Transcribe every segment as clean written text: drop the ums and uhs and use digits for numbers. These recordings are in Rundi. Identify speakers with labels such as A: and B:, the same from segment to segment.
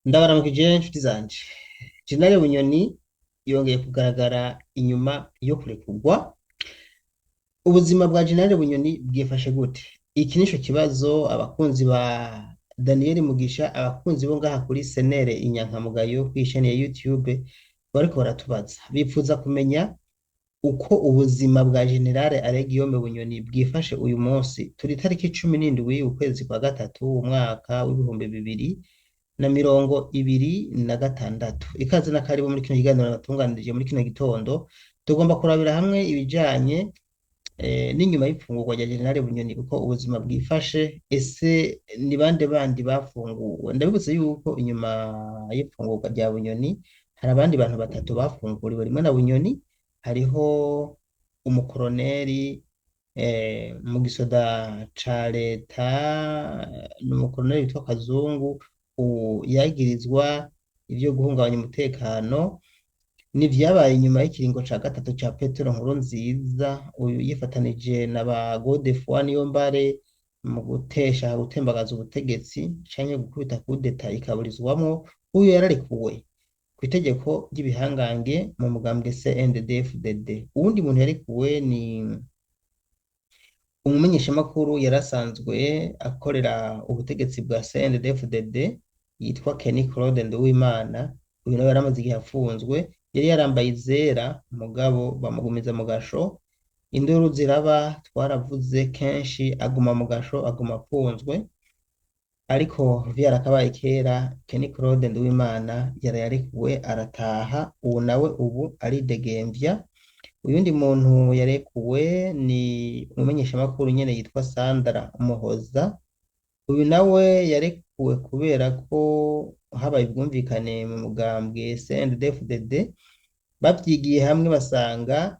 A: Ndabaramukije inshuti zanje. Jenerali Bunyoni yongeye kugaragara inyuma yo kurekurwa. Ubuzima bwa Jenerali Bunyoni bwifashe gute? Iki nico kibazo abakunzi ba Daniel Mugisha, abakunzi bo ngaha kuri Senere Inyankamugayo kw'isheni ya YouTube bariko baratubaza. Bipfuza kumenya uko ubuzima bwa Jenerali Guillaume Bunyoni bwifashe uyu munsi. Turi itariki 17 ukwezi kwa gatatu umwaka w'ibihumbi 2026. Ikaze na karibu muri kino kiganiro nabatunganirije muri kino gitondo. Tugomba kurabira hamwe ibijanye n'inyuma y'ifungurwa rya Jenerali Bunyoni uko ubuzima bwifashe. Ese ni bande bandi bafunguwe? Ndabibutse yuko inyuma y'ifungurwa rya Bunyoni hari abandi bantu batatu bafunguriwe rimwe na Bunyoni. Hariho umukoroneri mu gisoda ca leta, n'umukoroneri witwa Kazungu yagirizwa ivyo guhungabanya umutekano. N'ivyabaye inyuma y'ikiringo ca gatatu ca Petero Nkurunziza, uyu yifatanije na ba Godefroid Niyombare mu gutembagaza ubutegetsi canke gukubita kudeta ikaburizwamwo. Uyu yararekuwe kw'itegeko ry'ibihangange mu mugambwe CNDD-FDD. Uwundi muntu yarekuwe ni umumenyeshamakuru yarasanzwe akorera ubutegetsi bwa CNDD-FDD yitwa Kenny Claude Nduwimana. Uyu nawe yaramaze igihe afunzwe, yari yarambaye izera mugabo bamugumiza mu gasho. Induru ziraba, twaravuze kenshi, aguma mu gasho, aguma afunzwe, ariko vyarakabaye kera. Kenny Claude Nduwimana yararekuwe arataha, ubu nawe ubu aridegemvya. Uyundi muntu yarekuwe ni umumenyeshamakuru nyene yitwa Sandra Muhoza. Uyu nawe yarekuwe kubera ko habaye ubwumvikane mu mugambwe CNDD-FDD, bavyigiye hamwe basanga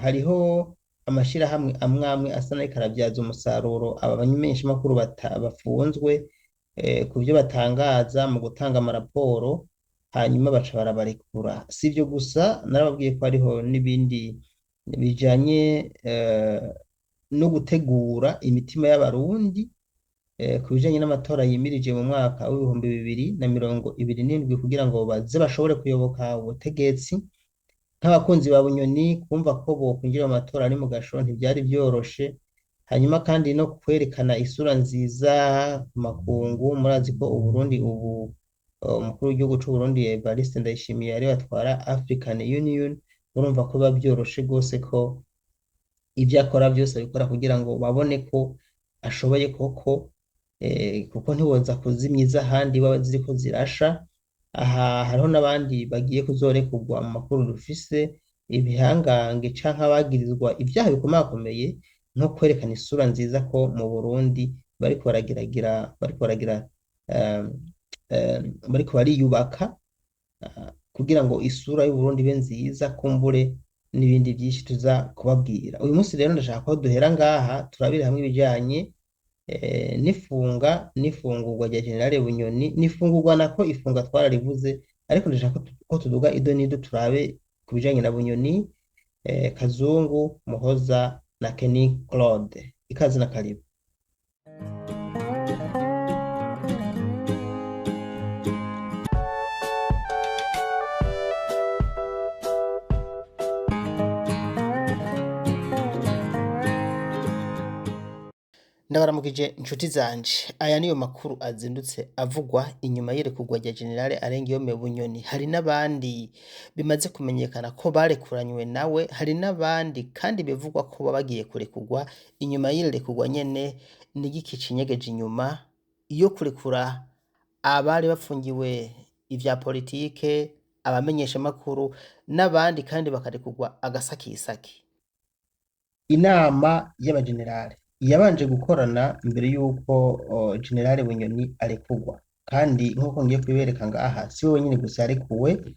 A: hariho amashirahamwe amwe asa n'ariko aravyaza umusaruro aba bamenyeshamakuru bafunzwe ku vyo batangaza mu gutanga amaraporo, hanyuma baca barabarekura. Sivyo gusa, narababwiye ko hariho n'ibindi bijanye no gutegura imitima y'abarundi ku bijanye n'amatora yimirije mu mwaka w'ibihumbi 2027 kugira ngo baze bashobore kuyoboka ubutegetsi. Nk'abakunzi ba Bunyoni kumva ko bokwinjira mu matora ari mu gasho ntivyari vyoroshe. Hanyuma kandi no kwerekana isura nziza ku makungu. Murazi ko Uburundi ubu umukuru w'igihugu c'Uburundi Evariste Ndayishimiye ariwe atwara African Union. Urumva ko biba vyoroshe gose ko ivyo akora vyose abikora kugira ngo babone ko ashoboye koko, kuko ntiwoza kuzimya ahandi baba ziriko zirasha. Aha hariho n'abandi bagiye kuzorekurwa mu makuru dufise, ibihangange canke abagirizwa ivyaha bikomakomeye nko kwerekana isura nziza ko mu Burundi bariko bariyubaka kugira ngo isura y'Uburundi ibe nziza. Kumbure n'ibindi vyinshi tuza kubabwira uyu munsi. Rero ndashaka ko duhera ngaha turabire hamwe ibijanye n'ifungurwa rya Jenerali Bunyoni. N'ifungurwa nako ifunga twararivuze, ariko ndashaka ko tuduga ido n'ido turabe ku bijanye na Bunyoni, Kazungu, Muhoza na Kenny Claude. Ikaze na karibu. Ndabaramukije inshuti zanje. Aya niyo makuru azindutse avugwa inyuma y'irekurwa rya Jenerali Guillaume Bunyoni. Hari n'abandi bimaze kumenyekana ko barekuranywe nawe, hari n'abandi kandi bivugwa ko baba bagiye kurekurwa. Inyuma y'irekurwa nyene n'igiki cinyegeje inyuma yo kurekura abari bafungiwe ivya politike, abamenyeshamakuru n'abandi, kandi bakarekurwa agasakisaki. Inama y'abajenerali yabanje gukorana imbere y'uko Jenerali Bunyoni arekurwa, kandi nk'uko ngiye kubibereka ngaha si we wenyine gusa yarekuwe.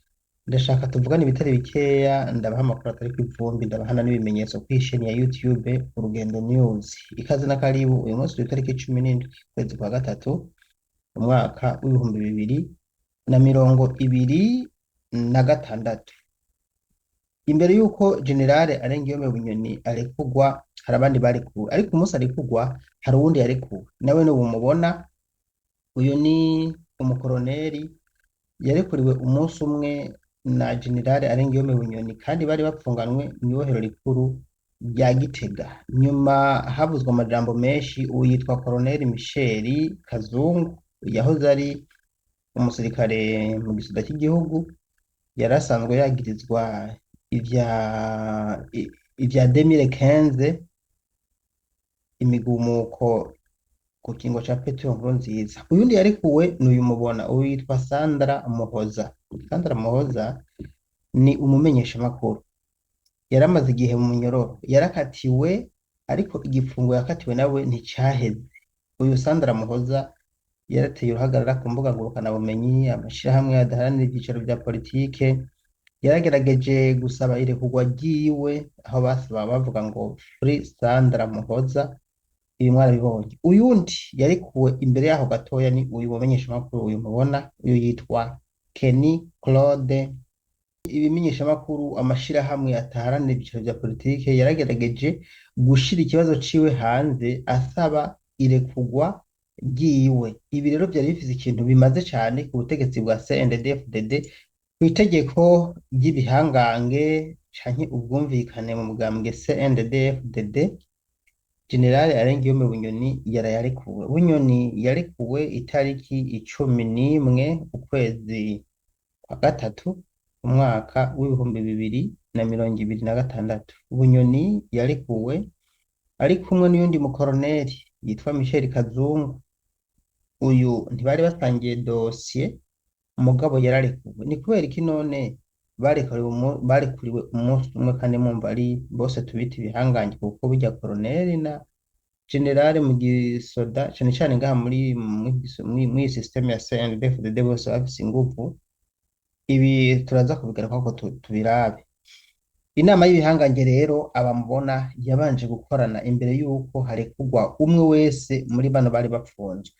A: Ndashaka tuvugane ibitari bikeya, ndabaha amakuru atari kw'ivumbi, ndabahana n'ibimenyetso kw'isheni ya YouTube Urugendo News. Ikaze na karibu. Uyu munsi turi itariki 17 ukwezi kwa gatatu umwaka w'ibihumbi 2026. Imbere y'uko Jenerali Guillaume Bunyoni arekurwa hari abandi barekuwe, ariko umunsi arekurwa hari uwundi yarekuwe, nawe n'ubu mubona. Uyu ni umukoroneri yarekuriwe umunsi umwe na generale Arenguiyome Bunyoni kandi bari bapfunganwe mw'ibohero rikuru rya Gitega. Nyuma havuzwe amajambo menshi, uwo yitwa Koloneli Michel Kazungu yahoze ari umusirikare mu gisoda cy'igihugu, yari asanzwe yagirizwa ivya ivya 2015 imigumuko ku kingo ca Petero Nkurunziza. Uyundi yarekuwe n'uyu mubona, uyu yitwa Sandra Muhoza. Sandra Muhoza ni umumenyeshamakuru, yaramaze igihe mu munyororo, yarakatiwe ariko igifungo yakatiwe nawe nticaheze. Uyu Sandra Muhoza yarateye uruhagarara ku mbuga ngurukanabumenyi, amashirahamwe adaharanira ivyicaro vya politike yaragerageje gusaba irekurwa ryiwe, aho basaba bavuga ngo Free Sandra Muhoza. Ibi mwarabibonye. Uyundi yarekuwe imbere yaho gatoya ni uyu mumenyeshamakuru, uyu mubona, uyu yitwa Kenny Claude. Ibimenyeshamakuru, amashirahamwe ataharanira ivyicaro vya politike yaragerageje gushira ikibazo ciwe hanze asaba irekurwa ryiwe. Ibi rero vyari bifise ikintu bimaze cane ku butegetsi bwa CNDD-FDD, kw'itegeko ry'ibihangange canke ubwumvikane mu mugambwe CNDD-FDD. Generale Arenguiyome Bunyoni yarayarekuwe. Bunyoni yarekuwe itariki 11 ukwezi kwa gatatu umwaka w'ibihumbi 2026. Bunyoni yarekuwe ari kumwe n'uyundi mukoroneri yitwa Michel Kazungu. Uyu ntibari basangiye dosiye, umugabo yararekuwe. Ni kubera iki none barekuriwe umunsi umwe kandi mumva ari bose tubita ibihangange, kuko burya koroneri na generale mu gisoda cane cane ngaha muri systeme ya CNDD-FDD bose bafise inguvu. Ibi turaza kubigaruka ko tubirabe. Inama y'ibihangange rero abamubona yabanje gukorana imbere yuko harekurwa umwe wese muri bano bari bapfunzwe.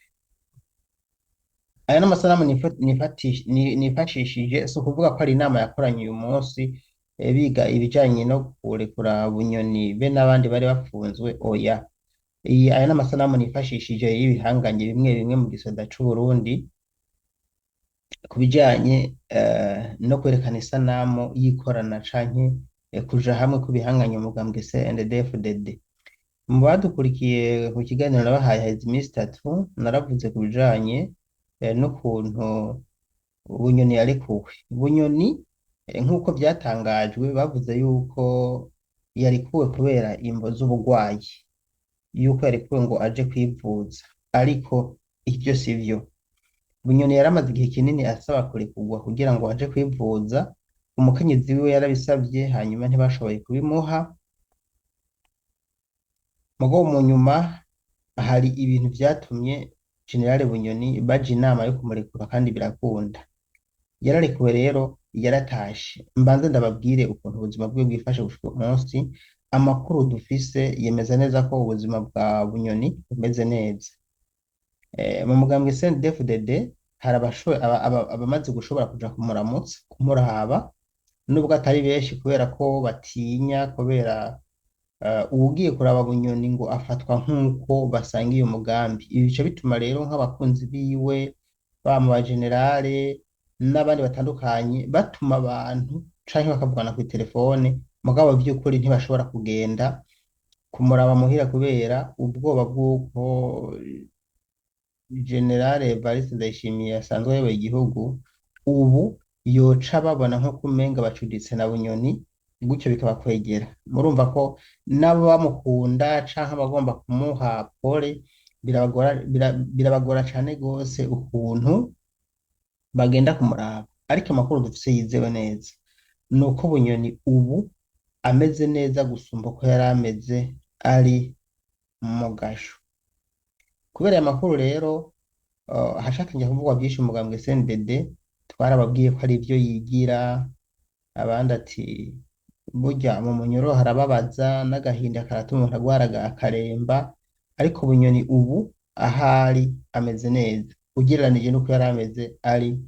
A: Aya n'amasanamu nifashishije, si ukuvuga ko ari inama yakoranye uyu munsi biga ibijanye no kurekura Bunyoni be n'abandi bari bapfunzwe, oya. Aya n'amasanamu nifashishije y'ibihangange bimwe bimwe mu gisoda c'Uburundi ku bijanye no kwerekana isanamu y'ikorana canke kuja hamwe kubihanganye mu mugambwe CNDD-FDD. Mu badukurikiye ku kiganiro nabahaye haheze iminsi 3, naravuze ku bijanye n'ukuntu Bunyoni yarekuwe. Bunyoni nk'uko vyatangajwe, bavuze yuko yarekuwe kubera imvo z'ubugwayi, yuko yarekuwe ngo aje kwivuza, ariko ivyo sivyo. Bunyoni yaramaze igihe kinini asaba kurekurwa kugira ngo aje kwivuza. Umukenyezi wiwe yarabisavye, hanyuma ntibashoboye kubimuha. Mugabo mu nyuma hari ibintu vyatumye Generale Bunyoni baja inama yo kumurekura kandi birakunda. Yararekuwe rero, yaratashe. Mbanze ndababwire ukuntu ubuzima bwiwe bwifashe gushika umunsi. Amakuru dufise yemeza neza ko ubuzima bwa Bunyoni bumeze neza. Mu mugambwe CNDD-FDD hari abamaze gushobora kuja kumuramutsa, kumuraba, nubwo atari benshi kubera ko batinya, kubera uwugiye kuraba Bunyoni ngo afatwa nk'uko basangiye umugambi. Ibi bica bituma rero nk'abakunzi biwe bama ba generale n'abandi batandukanye batuma abantu canke bakavugana kuri telefone, mugabo vy'ukuri ntibashobora kugenda kumuraba muhira kubera ubwoba bw'uko Generale Evariste Ndayishimiye asanzwe ayoboye igihugu ubu yoca babona nko kumenga bacuditse na Bunyoni, gutyo bikabakwegera. Murumva ko nabo bamukunda canke abagomba kumuha pole birabagora cane gose ukuntu bagenda kumuraba. Ariko amakuru dufise yizewe neza nuko Bunyoni ubu ameze neza gusumba ko yari ameze ari mu gasho. Kubera aya makuru rero hashakanye kuvugwa byinshi mu mugambwe CNDD. Twarababwiye ko ari ivyo yigira, abandi ati burya mu munyoro harababaza n'agahinda karatuma umuntu agwaraga akaremba. Ariko Bunyoni ubu ahari ameze neza ugereranije nuko yari ameze ari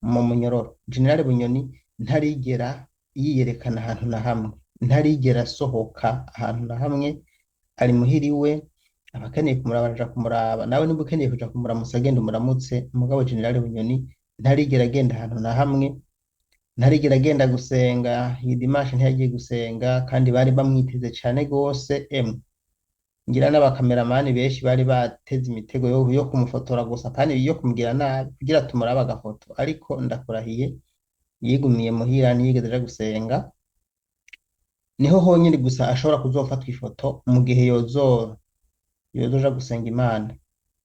A: mu munyororo. Generale Bunyoni ntarigera yiyerekana ahantu na hamwe, ntarigera asohoka ahantu na hamwe, ari muhiriwe abakeneye kumuraba araja kumuraba, nawe niba ukeneye kuja kumuramutsa agenda umuramutse. Umugabo General Bunyoni ntarigera agenda ahantu na hamwe, ntarigera agenda gusenga. Iyi dimanche ntiyagiye gusenga, kandi bari bamwiteze cane gose. Ngira n'abakameramani benshi bari bateze imitego yo kumufotora gusa, kandi yo kumugira nabi kugira tumurabe agafoto, ariko ndakurahiye yigumiye muhira, ntiyigeze aja gusenga. Niho honyine gusa ashobora kuzofatwa ifoto mu gihe yozoja gusenga Imana,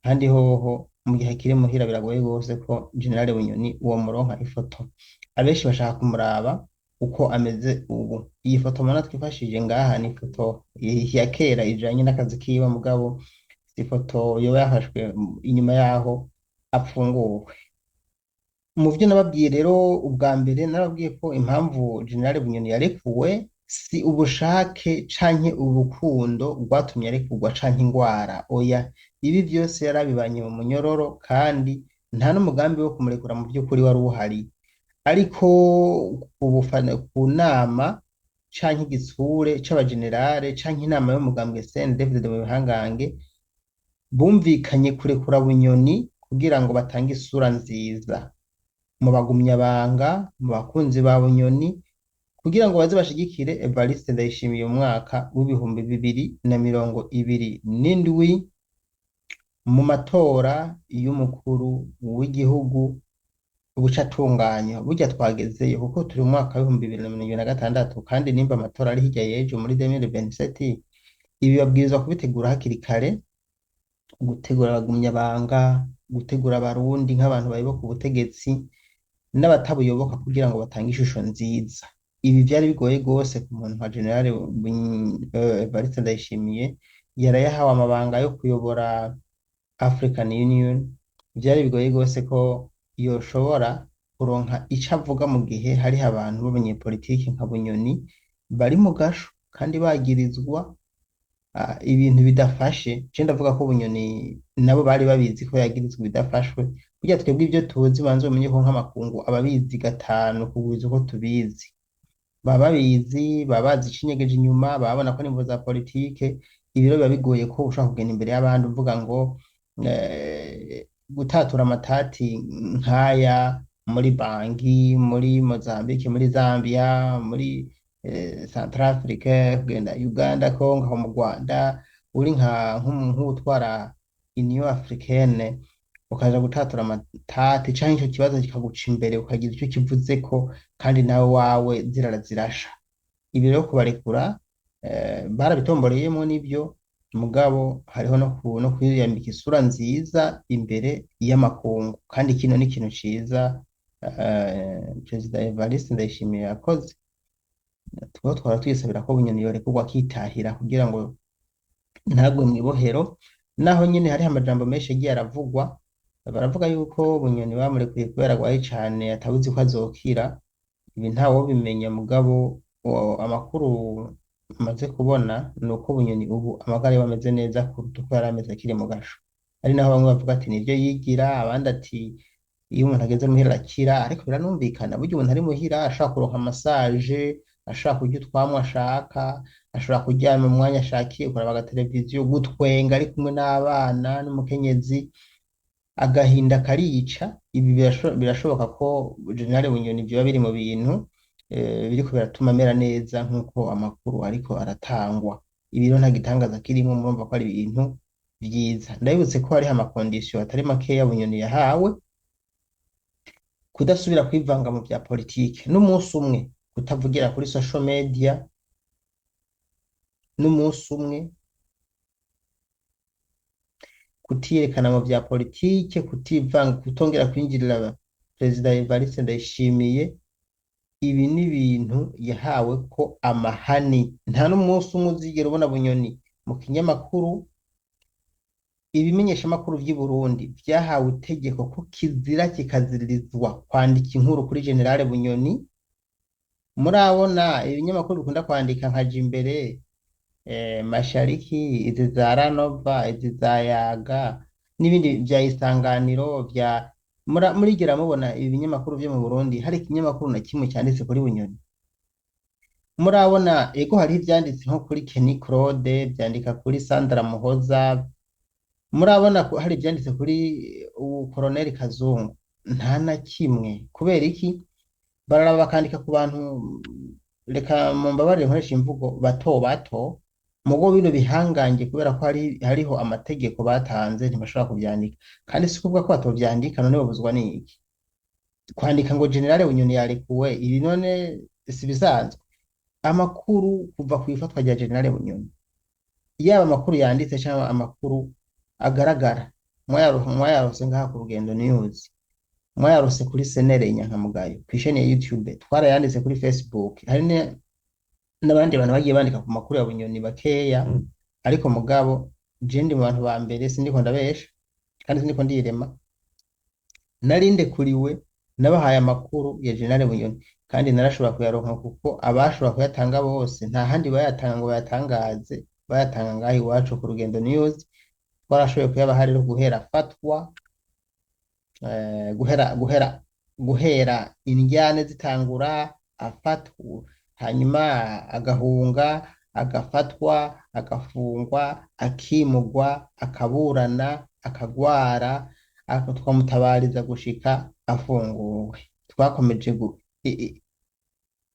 A: kandi hoho mu gihe akiri muhira biragoye gose ko General Bunyoni uwo muronka ifoto. Abenshi bashaka kumuraba uko ameze ubu. Iyi foto mubona twifashije ngaha ni ifoto ya kera ijanye n'akazi kiwe, mugabo ifoto yoba yafashwe inyuma yaho apfunguwe. Mu vyo nababwiye rero ubwa mbere, nababwiye ko impamvu General Bunyoni yarekuwe si ubushake canke urukundo rwatumye arekurwa, canke ingwara, oya. Ibi vyose yarabibanye mu munyororo, kandi nta n'umugambi wo kumurekura mu vy'ukuri wari uhari. Ariko ku nama canke igitsure c'abagenerale canke inama y'umugambwe CNDD-FDD mu bihangange bumvikanye kurekura Bunyoni kugira ngo batange isura nziza mu bagumyabanga, mu bakunzi ba Bunyoni, kugira ngo baze bashigikire Evariste Ndayishimiye mu mwaka w'ibihumbi 2027 mu matora y'umukuru w'igihugu ubuca atunganya. Burya twagezeyo kuko turi mu mwaka w'ibihumbi 2026, kandi nimba amatora ari hirya y'ejo muri 2027, ibi babwirizwa kubitegura hakiri kare, gutegura abagumyabanga, gutegura abarundi nk'abantu bayoboka ubutegetsi n'abatabuyoboka, kugira ngo batange ishusho nziza. Ibi vyari bigoye gose ku muntu nka General Evariste Ndayishimiye, yarayahawe amabanga yo kuyobora African Union. Vyari bigoye gose ko yoshobora kuronka ico avuga mu gihe hariho abantu b'abanyepolitiki nka Bunyoni bari mu gasho, kandi bagirizwa ibintu bidafashe. Je ndavuga ko Bunyoni nabo bari babizi ko yagirizwa ibidafashwe. Burya twebwe ivyo tuzi banze umenye ko nk'amakungu ababizi gatanu kugwiza uko tubizi. Baba babizi, baba bazi icinyegeje inyuma, babona ko nimvo za politike. Ibi rero biba bigoye ko ushobora kugenda imbere y'abandi uvuga ngo gutatura amatati nk'aya muri Bangi, muri Mozambique, muri Zambia, muri Centrafrique, kugenda Uganda, Congo, mu Rwanda, uri nk'utwara Union Africaine, ukaja gutatura amatati canke ico kibazo kikaguca imbere, ukagira ico kivuzeko, kandi nawe wawe zirara zirasha. Ibi rero kubarekura barabitomboreyemo n'ibyo, mugabo hariho no kwiyambika isura nziza imbere y'amakungu, kandi kino ni ikintu ciza Perezida Evariste Ndayishimiye yakoze. Twara tuyisabira ko Bunyoni yorekurwa akitahira kugira ngo ntagwe mw'ibohero. Naho nyine hariho amajambo menshi yagiye aravugwa, baravuga yuko Bunyoni bamurekuye kubera agwaye cane, atabuzi ko azokira. Ibi ntawo bimenya, mugabo amakuru maze kubona ni uko Bunyoni ubu amagara yiwe ameze neza kuruta uko yari ameze akiri mu gasho. Ari naho bamwe bavuga ati nivyo yigira, abandi ati iyo umuntu ageze muhira arakira. Ariko biranumvikana, burya umuntu ari muhira ashaka kuronka massage, ashaka kurya utwamwa ashaka, ashobora kuryama mu mwanya ashakiye, kuraba agateleviziyo, gutwenga ari kumwe n'abana n'umukenyezi, agahinda karica. Ibi birashoboka ko General Bunyoni vyoba biri mu bintu biriko biratuma amera neza nk'uko amakuru ariko aratangwa. Ibi rero nta gitangaza kirimwo, murumva ko ari ibintu vyiza. Ndabibutse ko hariho amakondisiyo atari makeya Bunyoni yahawe: kudasubira kwivanga mu vya politike n'umunsi umwe, kutavugira kuri social media n'umunsi umwe, kutiyerekana mu vya politike, kutivanga, kutongera kwinjirira Perezida Evariste Ndayishimiye. Ibi ni ibintu yahawe ko amahani. Nta n'umunsi umwe uzigera ubona Bunyoni mu kinyamakuru. Ibimenyeshamakuru vy'i Burundi vyahawe itegeko ko kizira kikaziririzwa kwandika inkuru kuri General Bunyoni. Murabona ibinyamakuru bikunda kwandika nka Jimbere, Mashariki, izi za Ranova, izi za Yaga n'ibindi vya Isanganiro, murigera mubona ibinyamakuru vyo mu Burundi hari ikinyamakuru na kimwe cyanditse kuri Bunyoni? Murabona ego hari ivyanditse nko kuri Kenny Claude, vyandika kuri Sandra Muhoza, murabona ko hari ibyanditse kuri ubu koroneli Kazungu? Nta na kimwe. Kubera iki? Bararaba bakandika ku bantu, reka mumbabarire nkoresha imvugo, bato bato, mugo bino bihangange, kubera ko hariho amategeko batanze ntibashobora kubyandika. Kandi si kuvuga ko batovyandika, none babuzwa n'iki kwandika ngo generale Bunyoni yarekuwe? Ibi none si bisanzwe? Amakuru kuva ku ifatwa rya generale Bunyoni, yaba amakuru yanditse cyangwa amakuru agaragara, mwayarose ngaha ku Rugendo News, mwayarose kuri senere Nyankamugayo, kw'isheni ya YouTube, twarayanditse kuri Facebook, hari n'abandi bantu bagiye bandika ku makuru ya Bunyoni bakeya. Ariko mugabo je ndi mu bantu ba mbere, sindiko ndabesha kandi sindiko ndirema, narinde kuriwe, nabahaye amakuru ya generale Bunyoni kandi narashobora kuyaronka, kuko abashobora kuyatanga bose nta handi bayatanga ngo bayatangaze, bayatanga ngaho iwacu ku Rugendo News. Twarashoboye kuyabaha rero guhera fatwa, guhera indyane zitangura, afatwa hanyuma agahunga, agafatwa, agafungwa, akimugwa, akaburana, akagwara, twamutabariza gushika afunguwe. Twakomeje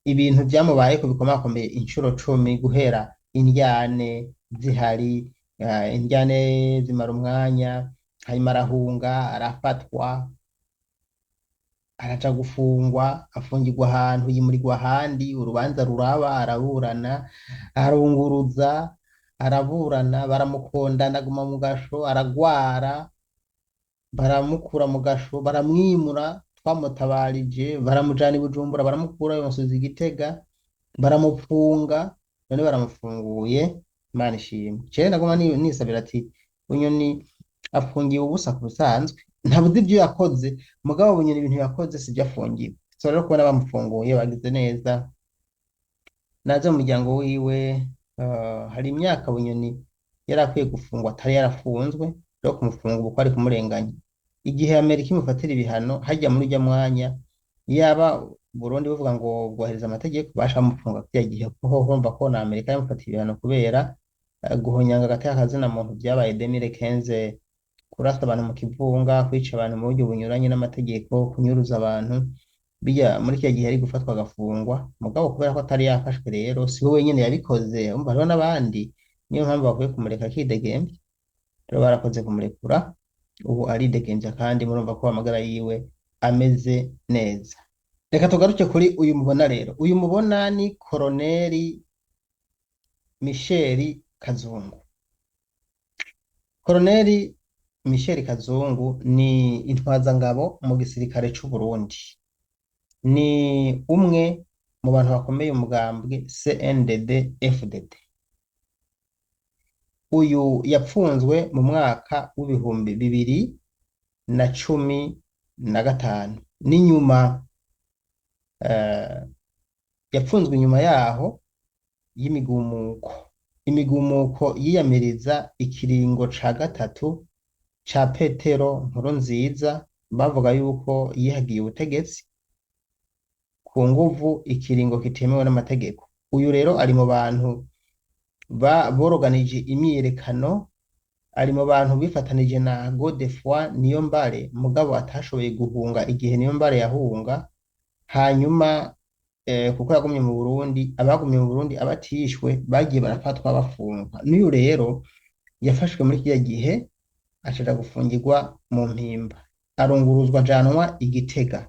A: ibintu byamubayeko bikomakomeye inshuro 10, guhera indyane zihari, indyane zimara umwanya, hanyuma arahunga, arafatwa, araja gufungwa, afungirwa ahantu, yimurirwa ahandi, urubanza ruraba, araburana, arunguruza, araburana, baramukondana, aguma mu gasho, aragwara, baramukura mu gasho, baramwimura, twamutabarije, baramujana i Bujumbura, baramukura bamusubiza i Gitega, baramufunga, none baramufunguye. Imana ishimwe. Jewe naguma nisabira ati Bunyoni afungiwe ubusa ku busanzwe, ntabuze ibyo yakoze, mugabo Bunyoni ibintu yakoze sibyo afungiwe. So rero kubona bamufunguye bagize neza. Naze mu muryango wiwe, hari imyaka Bunyoni yari akwiye gufungwa atari yarafunzwe, rero kumufunga ubu ko ari kumurenganya. Igihe Amerika imufatira ibihano hajya muri ujya mwanya, yaba Burundi buvuga ngo bwohereza amategeko, bashamufunga kiriya gihe, kuko urumva ko na Amerika yamufatiye ibihano kubera guhonyanga agateka kazina muntu byabaye 2015, kurasa abantu mu kivunga, kwica abantu mu buryo bunyuranye n'amategeko, kunyuruza abantu. Bijya muri kiriya gihe ari gufatwa agafungwa, mugabo kubera ko atari yafashwe, rero si we wenyine yabikoze, umva hariho n'abandi. Niyo mpamvu bakwiye kumureka akidegembya. Rero barakoze kumurekura, ubu aridegembya kandi murumva ko amagara yiwe ameze neza. Reka tugaruke kuri uyu mubona rero. Uyu mubona ni Koloneli Michel Kazungu. Koloneli Michel Kazungu ni intwazangabo mu gisirikare c'u Burundi, ni umwe mu bantu bakomeye umugambwe CNDD FDD. Uyu yapfunzwe mu mwaka w'ibihumbi 2015, n'inyuma yapfunzwe inyuma yaho imigumuko yiyamiriza ikiringo ca gatatu ca Petero Nkurunziza, bavuga yuko yihagiye ubutegetsi ku nguvu, ikiringo kitemewe n'amategeko. Uyu rero ari mu bantu boroganije imyiyerekano, ari mu bantu bifatanije na Godefroid Niyombare, mugabo atashoboye guhunga igihe Niyombare yahunga. Hanyuma kuko yagumye mu Burundi, abagumye mu Burundi abatishwe bagiye barafatwa bafungwa. N'uyu rero yafashwe muri kiriya gihe, acaja gufungirwa mu Mpimba, arunguruzwa ajanwa i Gitega.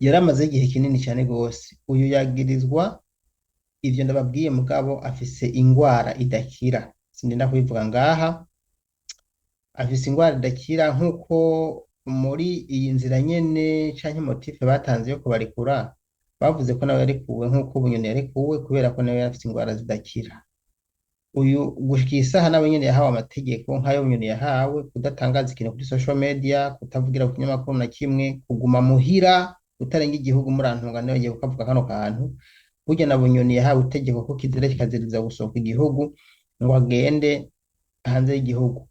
A: Yaramaze igihe kinini cyane gose. Uyu yagirizwa ivyo ndababwiye, mugabo afise ingwara idakira, sindinda kubivuga ngaha. Afise ingwara idakira, nkuko muri iyi nzira nyene canke motife batanze yo kubarekura, bavuze ko nawe yarekuwe nkuko Bunyoni yarekuwe, kubera ko nawe afise ingwara zidakira. Uyu gushika isaha nawe nyene yahawe amategeko nk'ayo Bunyoni yahawe, kudatangaza ikintu kuri social media, kutavugira ku kinyamakuru na kimwe, kuguma muhira, utarenga igihugu. Murantunga nawe yagiye kukavuga kano kantu. Burya na Bunyoni yahawe itegeko ko kizira kikaziriza gusohoka igihugu, ngo agende hanze y'igihugu.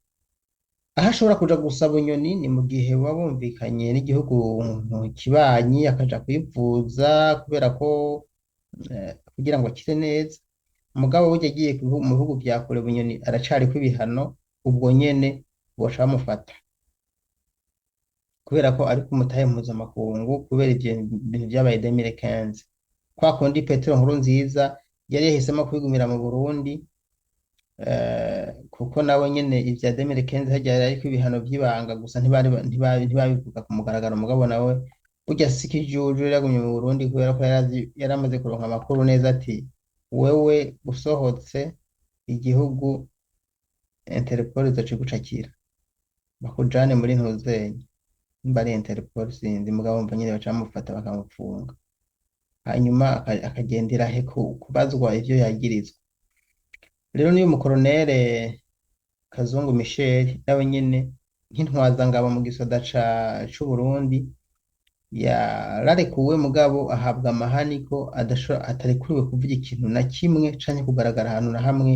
A: Aho ashobora kuja gusaba Bunyoni ni mu gihe baba bumvikanye n'igihugu kibanyi, akaja kwivuza kubera ko kugira ngo akire neza. Umugabo burya agiye mu bihugu vya kure, Bunyoni aracariko ibihano, ubwo nyene boca bamufata kubera ko ari kumutahe mpuzamakungu kubera ivyo bintu vyabaye 2015 kwa kundi Petero Nkurunziza yari yahisemo kwigumira mu Burundi kuko nawe nyene ivya 2015 harya ariko ibihano vy'ibanga gusa ntibabivuga ku mugaragaro mugabo nawe burya si ikijuju yaragumye mu Burundi kubera ko yaramaze kuronka amakuru neza ati wewe usohotse igihugu Interpol izocigucakira bakujane muri ntuzenye nimba ari Interpol sinzi mugabo mva nyene baca bamufata bakamufunga hanyuma akagendera he kubazwa ivyo yagirizwa rero niyo umukoronere Kazungu Michel nawe nyene nk'intwazangabo mu gisoda c'Uburundi yararekuwe mugabo ahabwa amahani ko atarekuriwe kuvuga ikintu na kimwe canke kugaragara ahantu na hamwe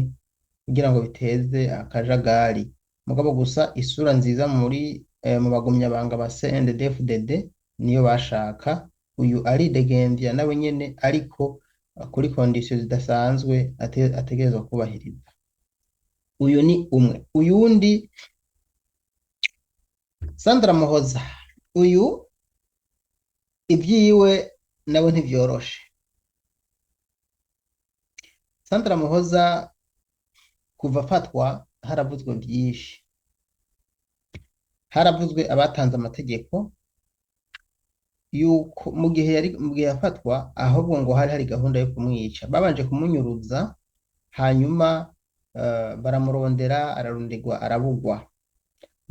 A: kugira ngo biteze akajagari mugabo gusa isura nziza mu bagumyabanga ba CNDD-FDD niyo bashaka uyu aridegembya nawe nyene ariko kuri condition zidasanzwe ategerezwa kubahiriza uyu ni umwe uyundi Sandra Muhoza uyu ibyiwe nawe ntivyoroshe Sandra Muhoza kuva afatwa haravuzwe byinshi haravuzwe abatanze amategeko yuko mu gihe yafatwa ahubwo ngo hari gahunda yo kumwica babanje kumunyuruza hanyuma baramurondera ararundigwa arabugwa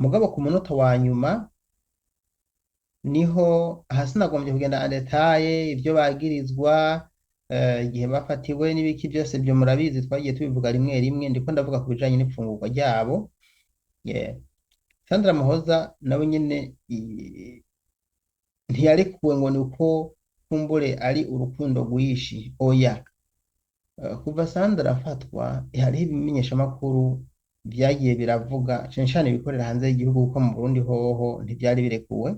A: mugabo ku munota wa nyuma niho hasinagombye kugenda andetaye ibyo bagirizwa igihe bafatiwe n'ibiki byose byo murabizi twagiye tubivuga rimwe rimwe ndiko ndavuga ku bijanye n'ifungurwa ryabo Sandra Muhoza nawe nyene ntiyarekuwe ngo ni uko kumbure ari urukundo rwishi oya kuva Sandra afatwa hariho ibimenyeshamakuru vyagiye biravuga cane ibikorera hanze y'igihugu kuko mu Burundi hoho ntivyari birekuwe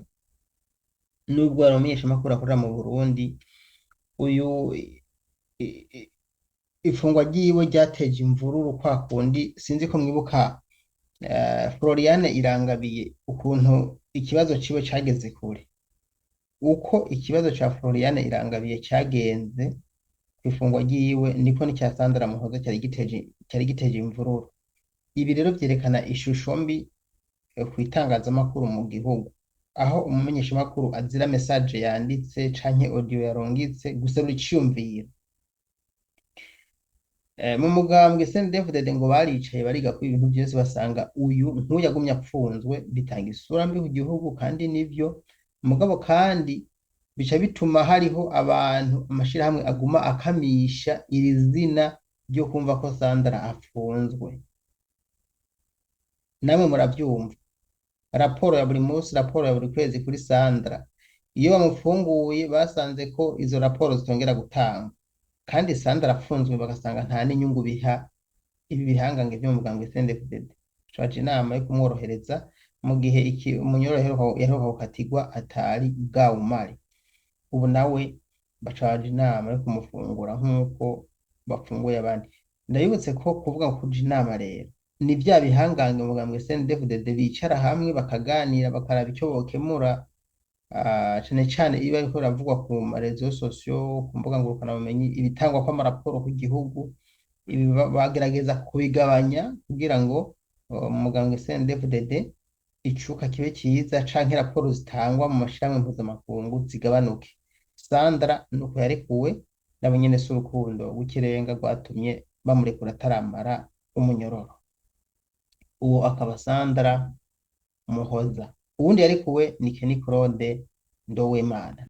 A: nubwo ari umumenyeshamakuru akorera mu Burundi uyu ifungwa ryiwe ryateje imvururu kwa kundi sinzi ko mwibuka Floriane Irangabiye ukuntu ikibazo ciwe cageze kure uko ikibazo ca Floriane Irangabiye cyagenze kwifungwa ryiwe niko n'icya Sandra Muhoza cyari giteje imvururu ibi rero vyerekana ishusho mbi ku itangazamakuru mu gihugu aho umumenyeshamakuru azira message yanditse canke audio yarongitse gusa ruciyumvira mu mugambwe CNDD-FDD ngo baricaye bariga ko ibintu byose basanga uyu ntuyagumye apfunzwe bitanga isura mbi ku gihugu kandi nivyo mugabo kandi bica bituma hariho abantu amashirahamwe aguma akamisha iri zina ryo kumva ko Sandra afunzwe namwe muravyumva raporo ya buri munsi raporo ya buri kwezi kuri Sandra iyo bamufunguye basanze ko izo raporo zitongera gutanga kandi Sandra afunzwe bagasanga nta n'inyungu biha ibi bihangange byo mu mugambwe CNDD-FDD caje inama yo kumworohereza mu gihe umunyorohero yaheruka gukatirwa atari bwawumare ubu nawe bacaje inama yo kumufungura nk'uko bafunguye abandi ndabibutse ko kuvuga ngo kuja inama rero ni vya bihangange mu mugambwe CNDD-FDD bicara hamwe bakaganira bakaraba ico bokemura cane cane iyo bariko baravugwa ku marezo sosiyo ku mbuga ngurukanabumenyi ibitangwa kw'amaraporo ku gihugu ibi bagerageza kubigabanya kugira ngo umugambwe CNDD-FDD icuka kibe cyiza canke raporo zitangwa mu mashirahamwe mpuzamakungu zigabanuke Sandra nuko yarekuwe nabo nyene si urukundo rw'ikirenga rwatumye bamurekura ataramara umunyororo uwo akaba Sandra Muhoza uwundi yarekuwe ni Kenny Claude Nduwimana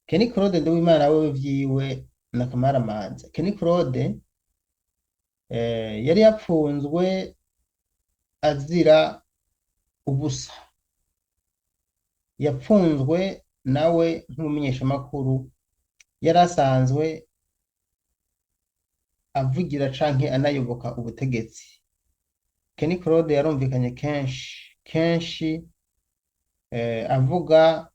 A: Kenny Claude Nduwimana wewe vyiwe na Kamaramanza Kenny Claude yari yapfunzwe azira ubusa yapfunzwe nawe nk'umumenyeshamakuru yari asanzwe avugira canke anayoboka ubutegetsi Kenny Claude yarumvikanye kenshi avuga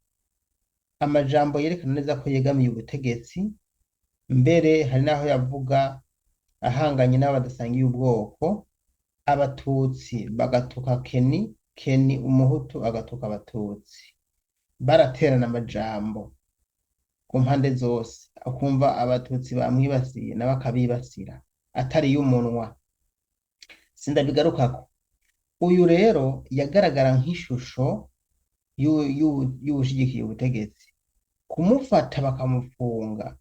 A: amajambo yerekana neza ko yegamiye ubutegetsi mbere hari naho yavuga ahanganye n'abadasangiye ubwoko abatutsi bagatuka Keni, Keni umuhutu agatuka abatutsi, baraterana amajambo ku mpande zose, akumva abatutsi bamwibasiye nawe akabibasira atari y'umunwa. Sindabigarukako. Uyu rero yagaragara nk'ishusho y'uwushigikiye ubutegetsi. Kumufata bakamufunga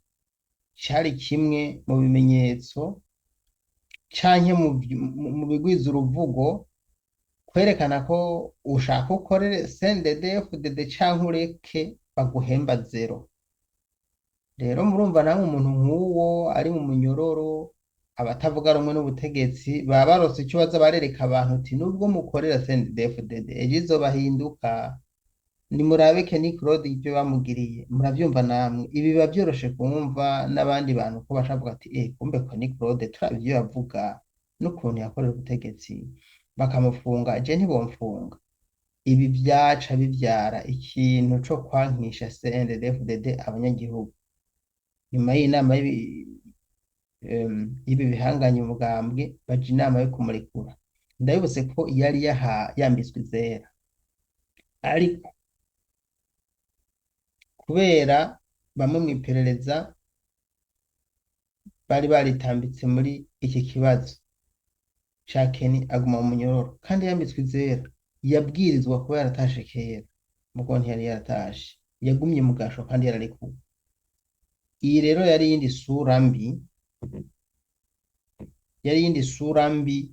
A: cari kimwe mu bimenyetso canke mu bigwiza uruvugo kwerekana ko ushaka ukorere CNDD-FDD canke ureke baguhemba zero. Rero murumva namwe umuntu nk'uwo ari mu munyororo, abatavuga rumwe n'ubutegetsi baba barose ico baza barereka abantu uti nubwo mukorera CNDD-FDD ejo izobahinduka. Nimurabe Kenny Claude ibyo bamugiriye muravyumva namwe, ibi biba vyoroshe kumva n'abandi bantu ko bashavuga ati kumbe Kenny Claude turavye ivyo yavuga n'ukuntu yakorera ubutegetsi bakamufunga je ntibomfunga. Ibi vyaca bivyara ikintu co kwankisha CNDD-FDD abanyagihugu. Nyuma y'inama y'ibi bihanganye umugambwe baja inama yo kumurekura. Ndabibutse ko yari yambitswe izera, ariko kubera bamwe mw'iperereza bari baritambitse muri iki kibazo ca Keni aguma mu munyororo kandi yambitswe izera, yabwirizwa kuba yaratashe kera mugo ntiyari yaratashe, yagumye mu gasho kandi yararekuwe. Iyi rero yari yindi sura mbi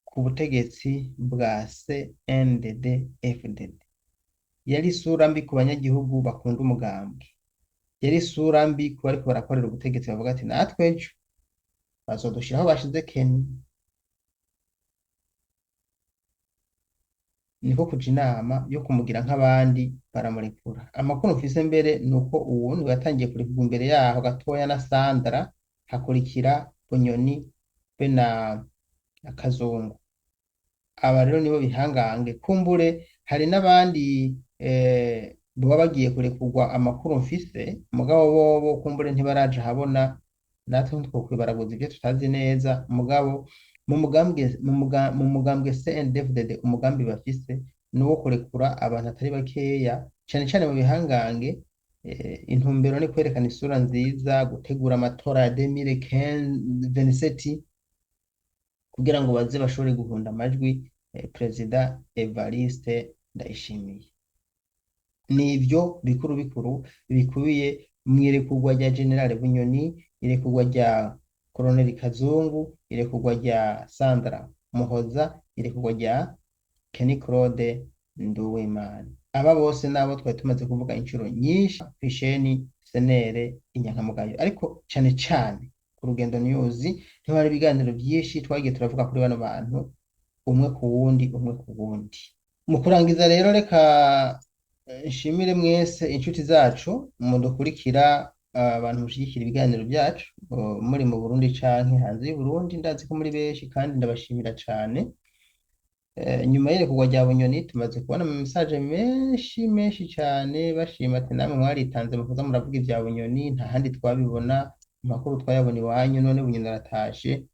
A: ku butegetsi bwa CNDD-FDD. Yari isura mbi ku banyagihugu bakunda umugambwe, yari isura mbi ku bariko barakorera ubutegetsi bavuga ati natwe ejo bazodushiraho bashize Keni. Niko kuja inama yo kumugira nk'abandi baramurekura. Amakuru mfise mbere nuko uwundi yatangiye kurekurwa imbere yaho gatoya na Sandra, hakurikira Bunyoni be na Kazungu. Aba rero nibo bihangange, kumbure hari n'abandi boba bagiye kurekurwa amakuru mfise, mugabo bobo kumbure ntibaraja habona, natwe ntitwokwibaraguza ivyo tutazi neza. Mugabo mu mugambwe CNDD-FDD umugambi bafise nuwo kurekura abantu atari bakeya, cane cane mu bihangange. Intumbero ni kwerekana isura nziza, gutegura amatora ya 2027 kugira ngo baze bashobore guhunda amajwi Perezida Evariste Ndayishimiye. Nivyo bikuru bikubiye mwirekurwa rya General Bunyoni, irekurwa rya Colonel Kazungu, irekurwa rya Sandra Muhoza, irekurwa rya Kenny Claude Nduwimana. Aba bose nabo twari tumaze kuvuga inshuro nyinshi kw'isheni senere inyankamugayo, ariko cane cane ku Rugendo News niho hari ibiganiro vyinshi twagiye turavuga kuri bano bantu umwe ku wundi. Mu kurangiza rero reka nshimire mwese inshuti zacu mudukurikira, abantu mushigikira ibiganiro byacu muri mu Burundi canke hanze y'u Burundi, ndazi ko muri benshi kandi ndabashimira cane. Nyuma y'irekurwa rya Bunyoni tumaze kubona mu message menshi cane bashima ati namwe mwaritanze mukuza muravuga ivya Bunyoni, nta handi twabibona, amakuru twayabona iwanyu, none Bunyoni aratashe.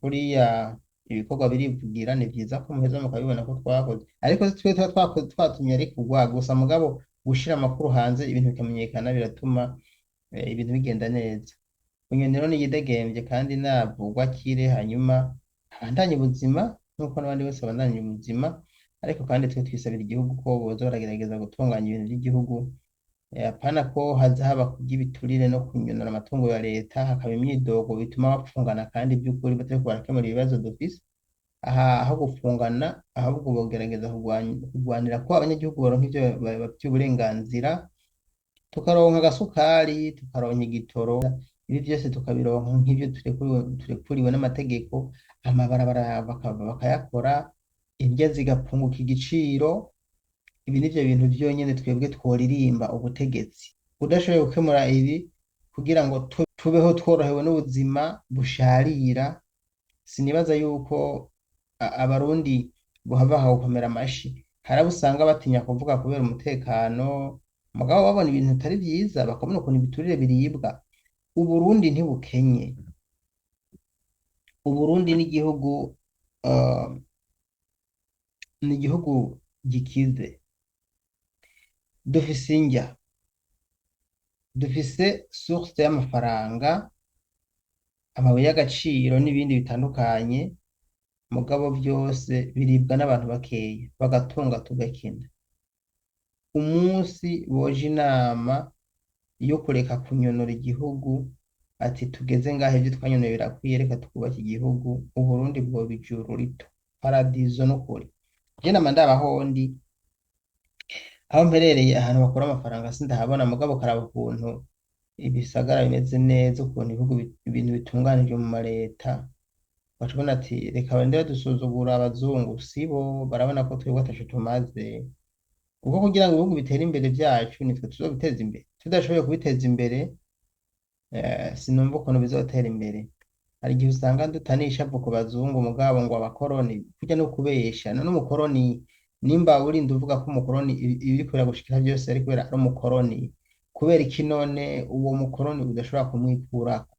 A: Kuriya ibikorwa birivugira, ni vyiza ko muheza mukabibona ko twakoze, ariko twe twatumye arekurwa gusa, mugabo gushira amakuru hanze ibintu bikamenyekana biratuma ibintu bigenda neza. Bunyoni rero niyidegemvye kandi navugwa akire, hanyuma abandanye ubuzima nkuko n'abandi bose babandanye ubuzima, ariko kandi twe twisabira igihugu ko boza baragerageza gutunganya ibintu by'igihugu, apana ko haza haba kurya ibiturire no kunyonora amatungo ya leta, hakaba imyidogo bituma bapfungana kandi by'ukuri batariko barakemura ibibazo dufise. Aho gufungana ahubwo bogerageza kurwanira ko abanyagihugu baronka ivyo vy'uburenganzira, tukaronka agasukari, tukaronka igitoro, ibi vyose tukabironka nk'ivyo turekuriwe n'amategeko, amabarabara bakayakora, indya zigapfunguka igiciro. Ibi nivyo bintu vyonyene twebwe tworirimba ubutegetsi udashoboye gukemura ibi kugira ngo tubeho tworohewe n'ubuzima busharira. Sinibaza yuko abarundi bohava gukomera amashi. Hari abo usanga batinya kuvuga kubera umutekano, mugabo babona ibintu bitari vyiza bakabona ukuntu ibiturire biribwa. Uburundi ntibukenye, Uburundi uh, ni igihugu gikize, dufise indya, dufise source y'amafaranga, amabuye y'agaciro n'ibindi bitandukanye, mugabo byose biribwa n'abantu bakeya, bagatunga tugakena. Umunsi boje inama yo kureka kunyonora igihugu, ati tugeze ngaho ibyo twanyonoye birakwiye, reka twubake igihugu, Uburundi bwoba ijuru rito, paradizo n'ukuri. Je nama ndabaho ndi aho mperereye ahantu bakora amafaranga sindahabona, mugabo karaba ukuntu ibisagara bimeze neza, ukuntu ibintu bitunganije mu mareta, bacubona ati reka bende badusuzugura abazungu, sibo barabona ko twebwe ataco tumaze. Ubwo kugira ngo ibihugu bitere imbere vyacu nitwe tuzobiteza imbere, tudashoboye kubiteza imbere sinumva ukuntu bizotera imbere. Hari igihe usanga dutanisha avu ku bazungu, mugabo ngo abakoroni kurya no kubesha. None umukoroni nimba urinda uvuga ko umukoroni ibiri kubera gushikira byose ari kubera ari umukoroni, kubera iki none uwo mukoroni udashobora kumwikurako?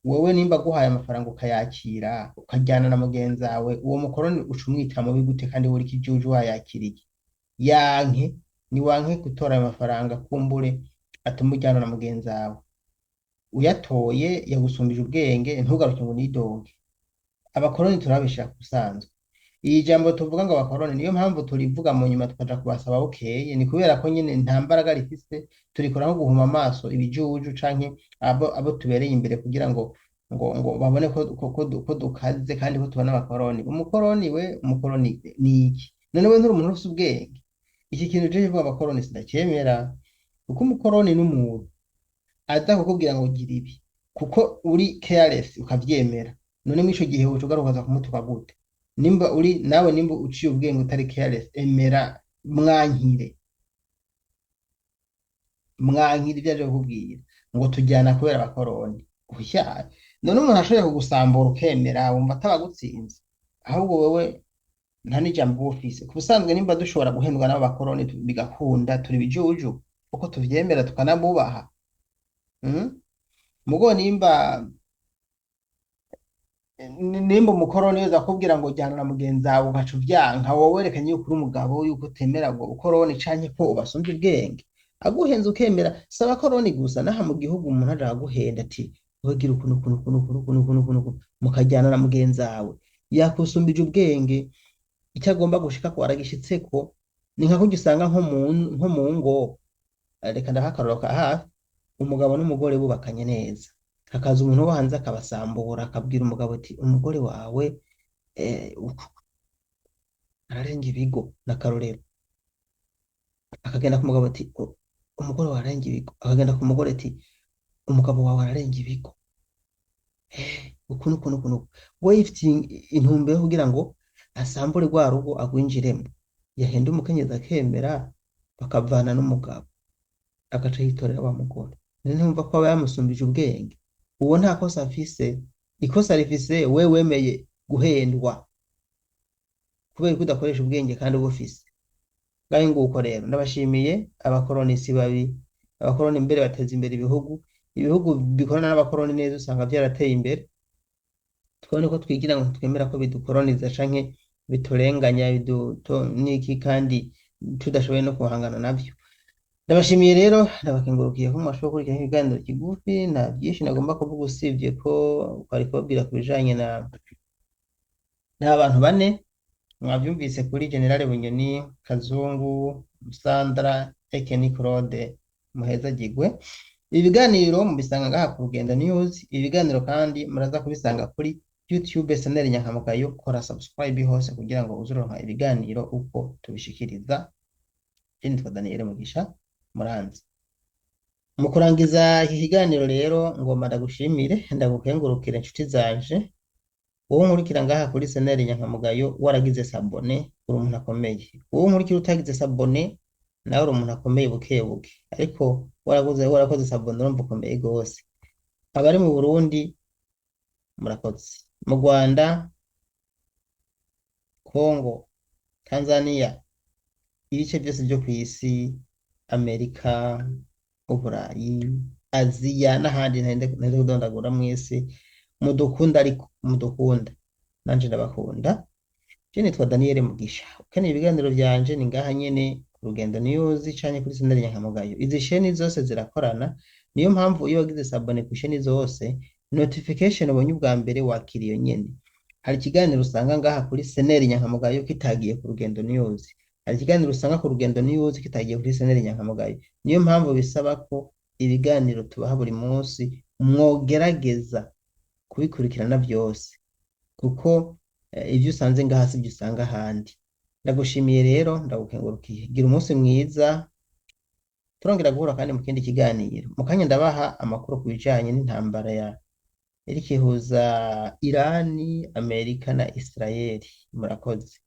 A: Wewe nimba guhaye amafaranga ukayakira ukajyana na mugenzi wawe, uwo mukoroni uca umwita mubi gute kandi uri ikijuju wayakiriye? Yanke ni wanke gutora ayo mafaranga, kumbure atuma ujyana na mugenzi wawe, uyatoye yagusumbije ubwenge, ntugaruke ngo nidoge. Abakoroni turabishaka kusanzwe. Iyi jambo tuvuga ngo abakoroni, niyo mpamvu turivuga mu nyuma tukaja kubasaba bukeye, ni kubera ko nyine nta mbaraga rifise, turikora nko guhuma amaso ibijuju canke abo tubereye imbere kugira ngo babone ko dukaze kandi ko tubona abakoroni. Umukoroni umukoroni ni iki? None we nturi umuntu ufise ubwenge? Iki kintu je kivuga abakoroni sindacyemera, kuko umukoroni n'umuntu aza kukubwira ngo gira ibi kuko uri careless ukavyemera. None mwico gihe uca ugarukaza kumutuka gute? Nimba uri nawe, nimba uciye ubwenge utari careless, emera mwankire ibyo aje kukubwira ngo tujyana kubera abakoroni. Oya, none umuntu ashoboye kugusambura ukemera, wumva atabagutsinze? Ahubwo wewe nta n'ijambo uba ufise. Ku busanzwe nimba dushobora guhendwa n'abakoroni bigakunda, turi bijuju uko tuvyemera tukanabubaha. Mugo nimba umukoroni weza akubwira ngo jyana na mugenzi wawe ugaca uvyanka, wowe werekanye yuko uri umugabo, yuko utemera ngo ukoroni canke ko ubasumvye ubwenge, aguhenze ukemera. Si abakoroni gusa, naha mu gihugu umuntu aja aguhenda ati wegira ukuntu mukajyana na mugenzi wawe, yakusumbije ubwenge, icyo agomba gushika ko aragishitseko. Ni nka kurya usanga nko mu ngo, reka ndaha akarorero ka hafi, umugabo n'umugore bubakanye neza, hakaza umuntu wo hanze akabasambura, akabwira umugabo ati umugore wawe ararenga ibigo n'akarorero. Akagenda ku mugabo ati umugore wawe ararenga ibigo, akagenda ku mugore ati umugabo wawe ararenga ibigo. ukuntu we yifitiye intumbero kugira ngo asambure rwa rugo agwinjiremo, yahenda umukenyezi akemera, bakavana n'umugabo, agaca yitorera wa mugore. Ntumva ko aba yamusumbije ubwenge? Uwo nta kosa afise. Ikosa rifise we wemeye guhendwa kubera ko udakoresha ubwenge kandi uba ufise. Ngaho nguko rero ndabashimiye. Abakoroni si babi, abakoroni imbere bateza imbere ibihugu bikorana n'abakoroni neza usanga vyarateye imbere. Twone ko twigira ngo twemera ko bidukoroniza canke biturenganya niki kandi tudashoboye no kuhangana navyo. Ndabashimiye rero, ndabakengurukiye ko mwashoboye kurikira ikiganiro kigufi. Nta byinshi nagomba kuvuga usibye ko twari kubabwira ku bijanye n'abantu bane mwavyumvise kuri General Bunyoni, Kazungu, Sandra, Ekeni Claude, Muhezagirwe. Ibi biganiro mubisanga ngaha ku Rugendo News. Ibi biganiro kandi muraza kubisanga kuri YouTube channel Nyankamugayo. Kora subscribe hose kugira ngo uzuronka ibiganiro uko tubishikiriza. Nitwa Daniel Mugisha Muranzi. Mu kurangiza iki kiganiro rero ngomba ndagushimire, ndagukengurukire inshuti zanje, wowe nkurikira ngaha kuri channel Nyankamugayo waragize sabone, uri umuntu akomeye. Wowe nkurikira utagize sabone, nawe uri umuntu akomeye bukebuke, ariko warakoze sabone urumva ukomeye gose. Abari mu Burundi murakoze, mu Rwanda, Kongo, Tanzania, ibice byose byo ku isi, Amerika, Uburayi, Aziya n'ahandi ntende kudondagura mwese, mudukunda ariko mudukunda nanje ndabakunda. Je nitwa Daniel Mugisha, ukeneye ibiganiro vyanje ni ngaha nyene ku Rugendo News canke kuri Senderi Nyankamugayo. Izi sheni zose zirakorana, niyo mpamvu iyo wagize sabone ku sheni zose notification ubonye ubwa mbere wakira iyo nyene. Hari ikiganiro usanga ngaha kuri Senderi Nyankamugayo kitagiye ku Rugendo News, hari ikiganiro usanga ku Rugendo News kitagiye kuri Senderi Nyankamugayo. Niyo mpamvu bisaba ko ibiganiro tubaha buri munsi mwogerageza kubikurikirana vyose, kuko ivyo usanze ngaha sivyo usanga ahandi. Ndagushimiye rero, ndagukengurukiye. Gira umunsi mwiza, turongera guhura kandi mu kindi kiganiro. Mu kanya ndabaha amakuru ku bijanye n'intambara iriko ihuza Irani, Amerika na Israeli. Murakoze.